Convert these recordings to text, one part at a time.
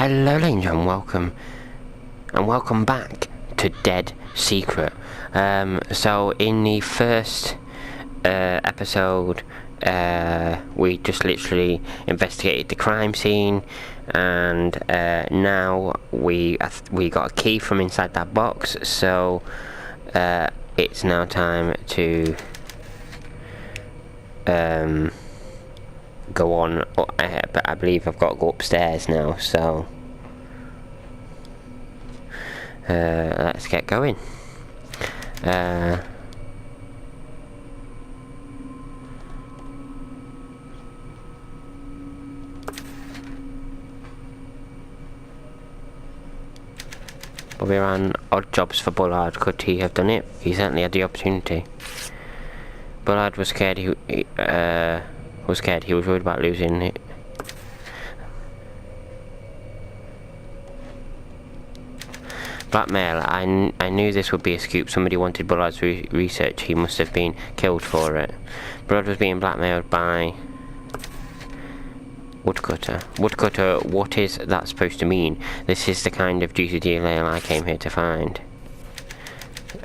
Hello, ladies and welcome back to Dead Secret. So in the first episode, we just literally investigated the crime scene, and now we got a key from inside that box. So it's now time to go on, but I believe I've got to go upstairs now, so let's get going. Bobby ran odd jobs for Bullard. Could he have done it? He certainly had the opportunity. Bullard was scared. He was worried about losing it. Blackmail. I knew this would be a scoop. Somebody wanted Bullard's research. He must have been killed for it. Bullard was being blackmailed by Woodcutter. Woodcutter, what is that supposed to mean? This is the kind of juicy detail I came here to find.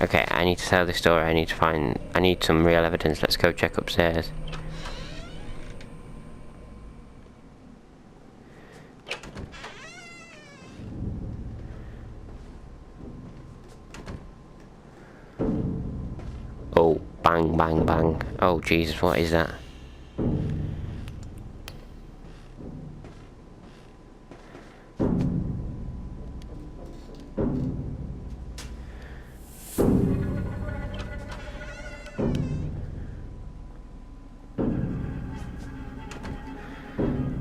Okay, I need to tell this story. I need some real evidence. Let's go check upstairs. Oh, bang, bang, bang. Oh, Jesus, what is that?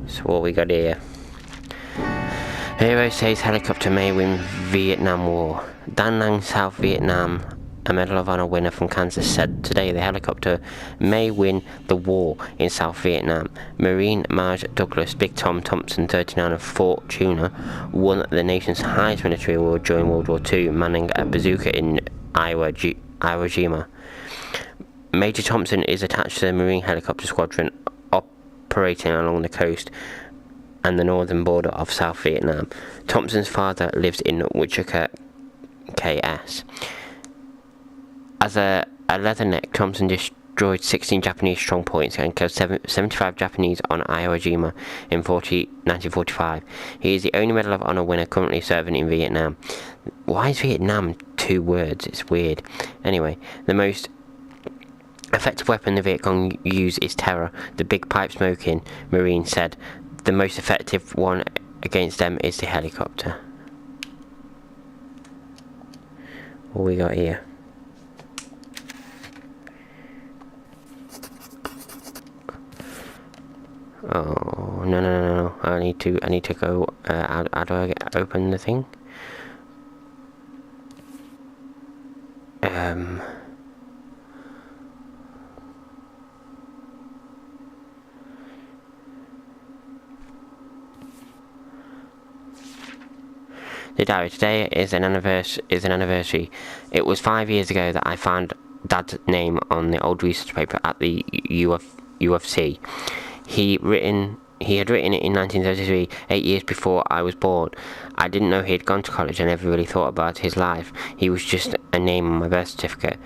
So what we got here? Hero says helicopter may win Vietnam War. Dan Nang, South Vietnam, a Medal of Honor winner from Kansas, said today the helicopter may win the war in South Vietnam. Marine Marge Douglas, Big Tom Thompson, 39 of Fort Tuna, won the nation's highest military award during World War II, manning a bazooka in Iwo Jima. Major Thompson is attached to the Marine Helicopter Squadron operating along the coast and the northern border of South Vietnam. Thompson's father lives in Wichita, KS. As a leatherneck, Thompson destroyed 16 Japanese strong points and killed 75 Japanese on Iwo Jima in 1945. He is the only Medal of Honor winner currently serving in Vietnam. Why is Vietnam 2 words? It's weird. Anyway, the most effective weapon the Viet Cong use is terror, the big pipe smoking Marine said. The most effective one against them is the helicopter. What we got here? Oh, no. I need to go, how do I open the thing? The diary. Today is an anniversary. It was 5 years ago that I found Dad's name on the old research paper at the UFC. He had written it in 1933, 8 years before I was born. I didn't know he had gone to college. I never really thought about his life. He was just a name on my birth certificate.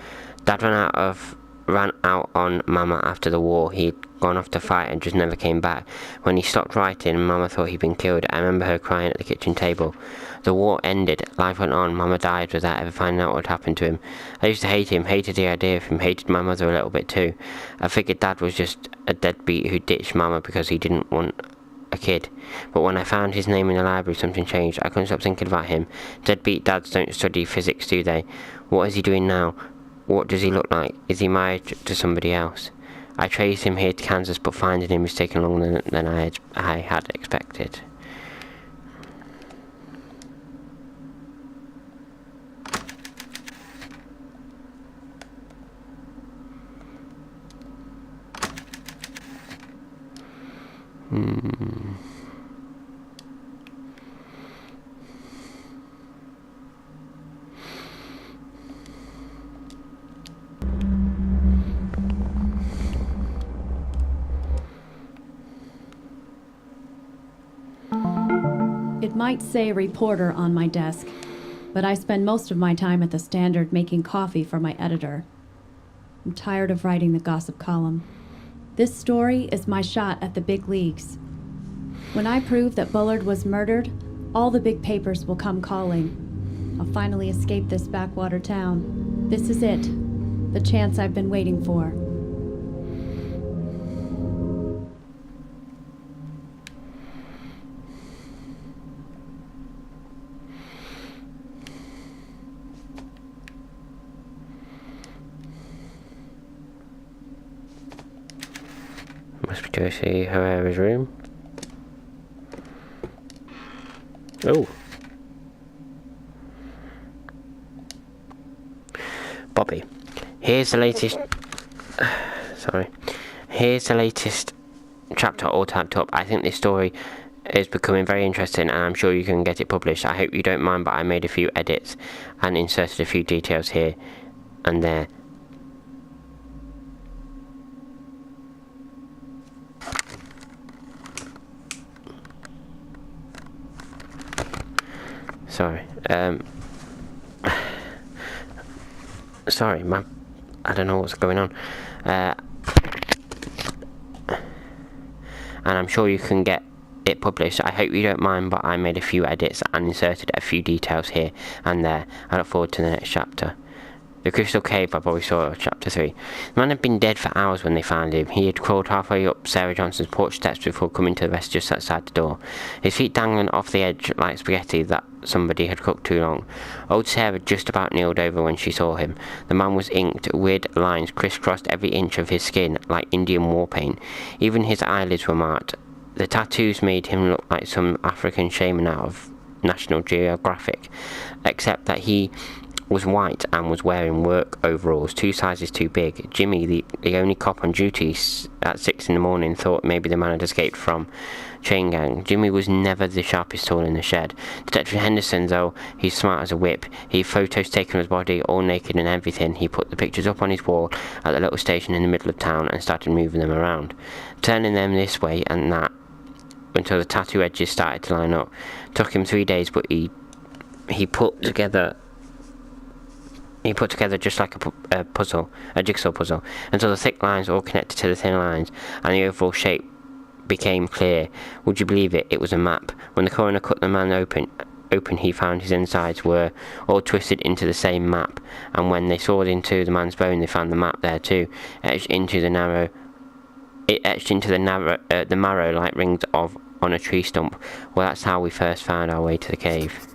Dad ran out on Mama after the war. He'd gone off to fight and just never came back. When he stopped writing, Mama thought he'd been killed. I remember her crying at the kitchen table. The war ended, life went on. Mama died without ever finding out what happened to him. I used to hate him, hated the idea of him, hated my mother a little bit too. I figured Dad was just a deadbeat who ditched Mama because he didn't want a kid. But when I found his name in the library, something changed. I couldn't stop thinking about him. Deadbeat dads don't study physics, do they? What is he doing now? What does he look like? Is he married to somebody else? I traced him here to Kansas, but finding him has taken longer than I had expected. It might say reporter on my desk, but I spend most of my time at the Standard making coffee for my editor. I'm tired of writing the gossip column. This story is my shot at the big leagues. When I prove that Bullard was murdered, all the big papers will come calling. I'll finally escape this backwater town. This is it, the chance I've been waiting for. Must be Josie Herrera's room. Oh. Bobby, here's the latest... sorry. Here's the latest chapter all typed up. I think this story is becoming very interesting and I'm sure you can get it published. I hope you don't mind, but I made a few edits and inserted a few details here and there. Sorry. Sorry, I don't know what's going on. And I'm sure you can get it published. I hope you don't mind, but I made a few edits and inserted a few details here and there. I look forward to the next chapter. The Crystal Cave by Bobby Sawyer, Chapter 3. The man had been dead for hours when they found him. He had crawled halfway up Sarah Johnson's porch steps before coming to rest just outside the door, his feet dangling off the edge like spaghetti that somebody had cooked too long. Old Sarah just about kneeled over when she saw him. The man was inked. Weird lines crisscrossed every inch of his skin like Indian war paint. Even his eyelids were marked. The tattoos made him look like some African shaman out of National Geographic, except that he was white and was wearing work overalls 2 sizes too big. Jimmy, the only cop on duty at 6 in the morning, thought maybe the man had escaped from chain gang. Jimmy was never the sharpest tool in the shed. Detective Henderson, though, he's smart as a whip. He photos taken of his body, all naked and everything. He put the pictures up on his wall at the little station in the middle of town and started moving them around, turning them this way and that until the tattoo edges started to line up. Took him 3 days, but he put together just like a jigsaw puzzle, until the thick lines all connected to the thin lines, and the overall shape became clear. Would you believe it? It was a map. When the coroner cut the man open, he found his insides were all twisted into the same map, and when they sawed into the man's bone, they found the map there too, etched into the marrow like rings on a tree stump. Well, that's how we first found our way to the cave.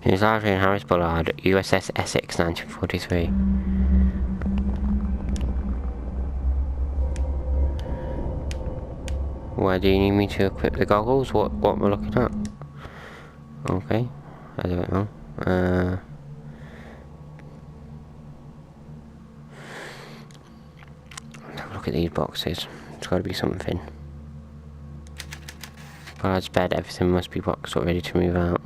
He was largely in Harris Bullard, USS Essex, 1943. Why do you need me to equip the goggles? What am I looking at? Okay, I don't know. Let's have a look at these boxes. It's got to be something. Bullard's bed, everything must be boxed up, ready to move out.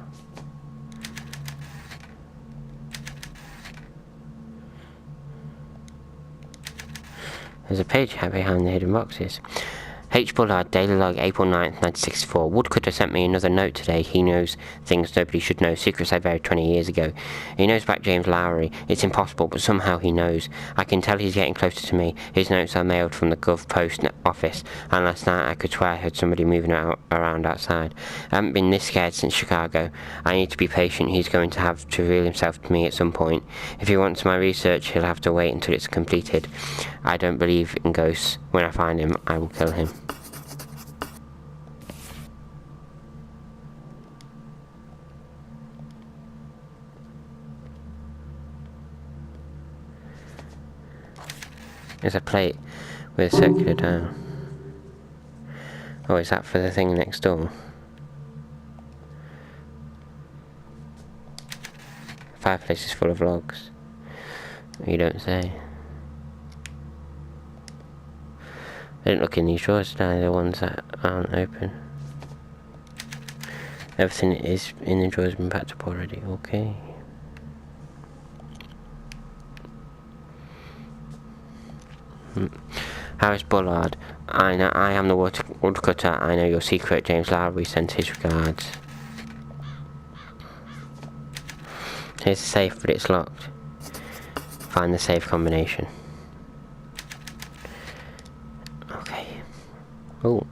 There's a page behind the hidden boxes. H. Bullard, Daily Log, April 9th, 1964. Woodcutter sent me another note today. He knows things nobody should know, secrets I buried 20 years ago. He knows about James Lowry. It's impossible, but somehow he knows. I can tell he's getting closer to me. His notes are mailed from the Gov Post office, and last night I could swear I heard somebody moving around outside. I haven't been this scared since Chicago. I need to be patient. He's going to have to reveal himself to me at some point. If he wants my research, he'll have to wait until it's completed. I don't believe in ghosts. When I find him, I will kill him. There's a plate with a circular dial. Oh, is that for the thing next door? Fireplace is full of logs. You don't say. I didn't look in these drawers today, the ones that aren't open. Everything is in the drawers has been packed up already, okay. Harris Bullard, I am the woodcutter. I know your secret. James Lowry sent his regards. Here's the safe, but it's locked. Find the safe combination. Okay. Oh.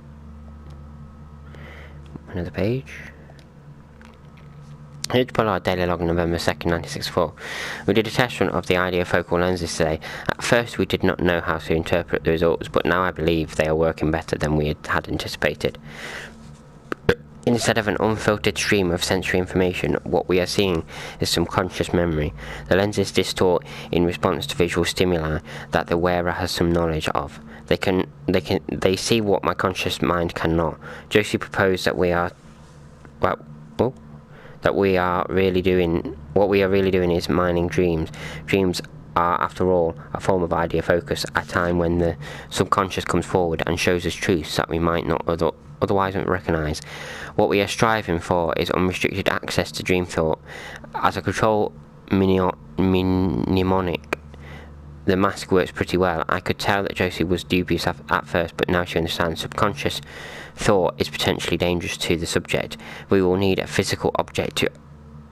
Another page. H. Bullard, Daily Log, November 2nd, 1964. We did a test run of the ideofocal lenses today. At first we did not know how to interpret the results, but now I believe they are working better than we had anticipated. Instead of an unfiltered stream of sensory information, what we are seeing is some conscious memory. The lenses distort in response to visual stimuli that the wearer has some knowledge of. They see what my conscious mind cannot. Josie proposed that what we are really doing is mining dreams. Dreams are, after all, a form of idea focus, a time when the subconscious comes forward and shows us truths that we might not otherwise recognise. What we are striving for is unrestricted access to dream thought. As a control mnemonic, the mask works pretty well. I could tell that Josie was dubious at first, but now she understands. Subconscious thought is potentially dangerous to the subject. We will need a physical object to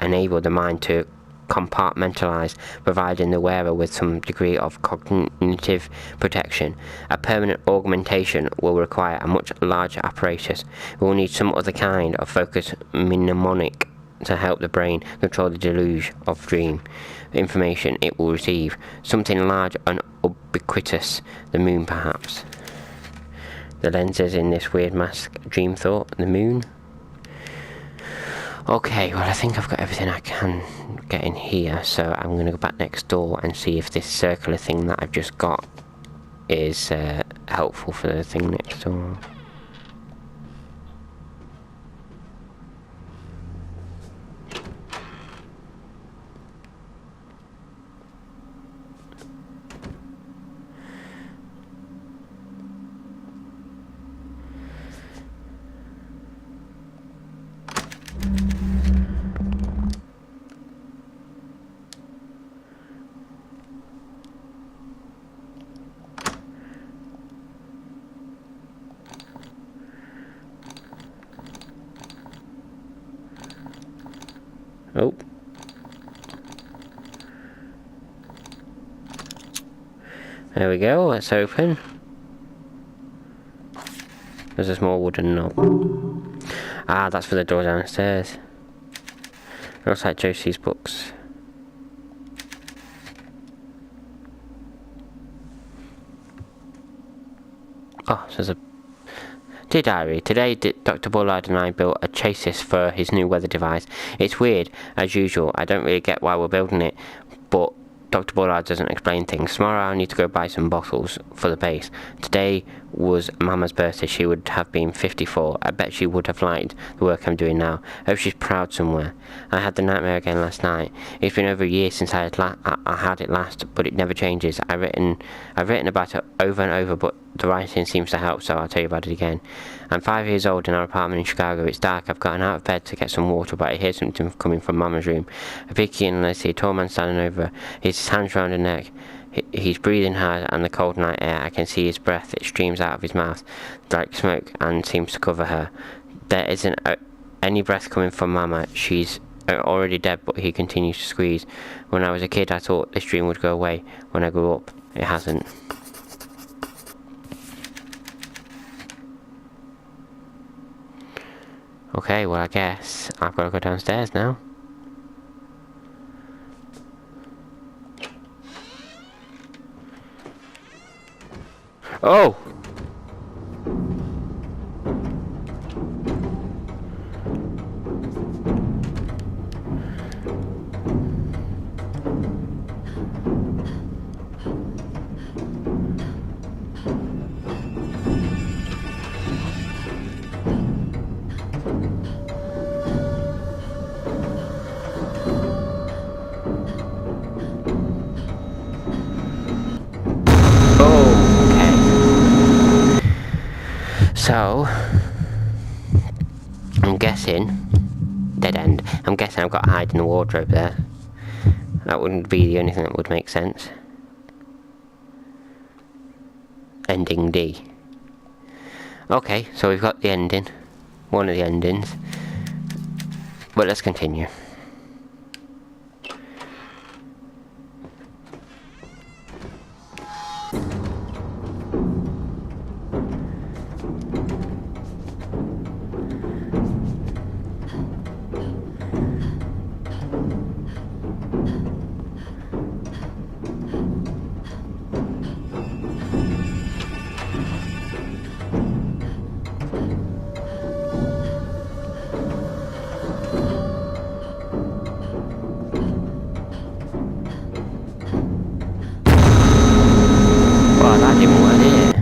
enable the mind to compartmentalize, providing the wearer with some degree of cognitive protection. A permanent augmentation will require a much larger apparatus. We will need some other kind of focus mnemonic to help the brain control the deluge of dream information it will receive. Something large and ubiquitous, the moon perhaps. The lenses in this weird mask, dream thought, the moon. Okay, well I think I've got everything I can get in here, so I'm going to go back next door and see if this circular thing that I've just got is helpful for the thing next door. Oh. There we go, let's open. There's a small wooden knob. Ah, that's for the door downstairs. It looks like Josie's books. Oh, so there's a... Dear Diary, today Dr. Bullard and I built a chassis for his new weather device. It's weird, as usual. I don't really get why we're building it, but Dr. Bullard doesn't explain things. Tomorrow I need to go buy some bottles for the base. Today was Mama's birthday. She would have been 54. I bet she would have liked the work I'm doing now. I hope she's proud somewhere. I had the nightmare again last night. It's been over a year since I had it last, but it never changes. I've written about it over and over, but the writing seems to help, so I'll tell you about it again. I'm 5 years old in our apartment in Chicago. It's dark. I've gotten out of bed to get some water, but I hear something coming from Mama's room. I peek in and I see a tall man standing over her. His hands round her neck. He's breathing hard, and the cold night air, I can see his breath. It streams out of his mouth like smoke and seems to cover her. There isn't any breath coming from Mama. She's already dead, but he continues to squeeze. When I was a kid, I thought this dream would go away. When I grew up, it hasn't. Okay, well, I guess I've got to go downstairs now. Oh! So, I'm guessing, dead end, I'm guessing I've got to hide in the wardrobe there. That wouldn't be the only thing that would make sense. Ending D. Okay, so we've got the ending. One of the endings. But let's continue. Well, that didn't work, did it?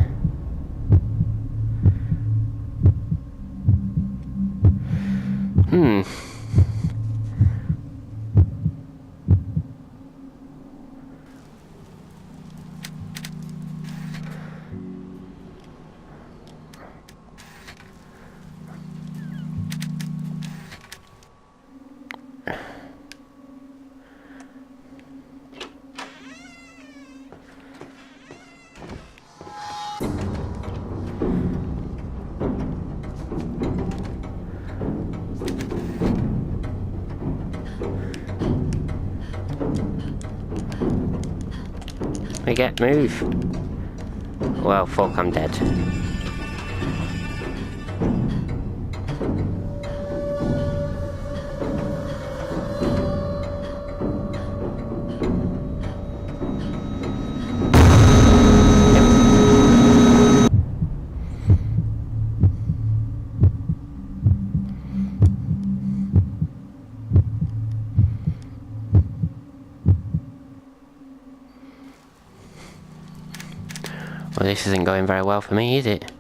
Move. Well, fuck, I'm dead. Well, this isn't going very well for me, is it?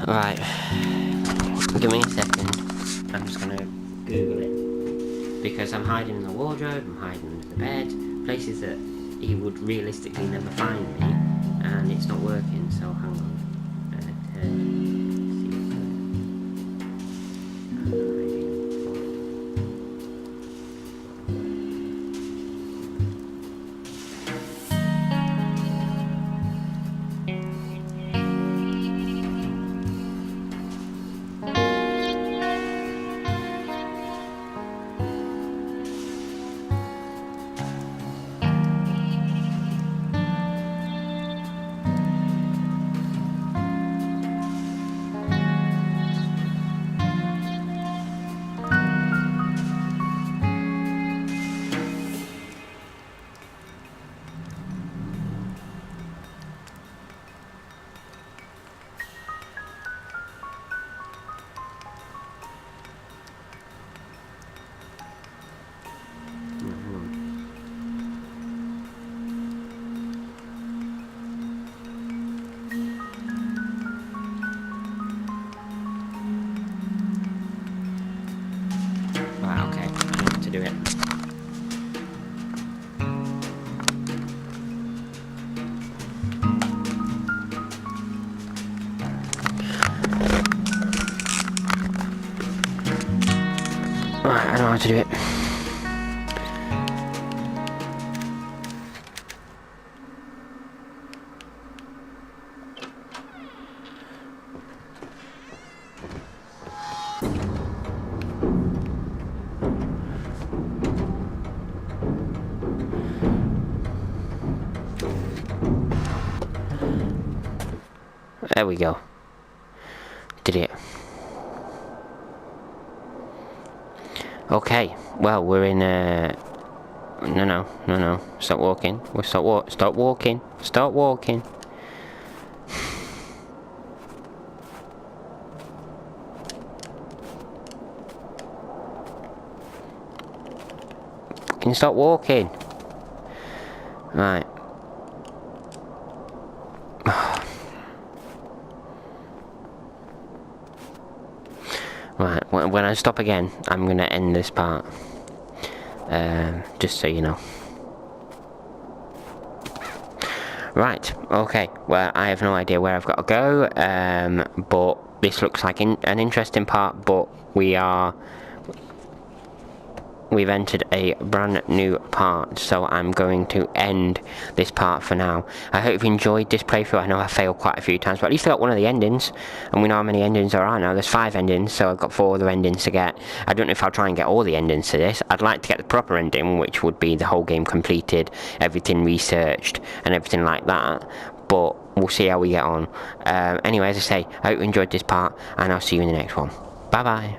Right, give me a second. I'm just gonna Google it. Because I'm hiding in the wardrobe, I'm hiding under the bed, places that he would realistically never find me, and it's not working, so hang on. I don't know how to do it. There we go. Did it. Okay, well, we're in, no. Stop walking. Stop walking. Stop walking. Can you stop walking? Right. Right, when I stop again, I'm gonna end this part. Just so you know. Right, okay, well, I have no idea where I've got to go, but this looks like an interesting part, but we've entered a brand new part, so I'm going to end this part for now. I hope you enjoyed this playthrough. I know I failed quite a few times, but at least I got one of the endings, and we know how many endings there are now. There's 5 endings, so I've got 4 other endings to get. I don't know if I'll try and get all the endings to this. I'd like to get the proper ending, which would be the whole game completed, everything researched, and everything like that, but we'll see how we get on. Anyway, as I say, I hope you enjoyed this part, and I'll see you in the next one. Bye bye.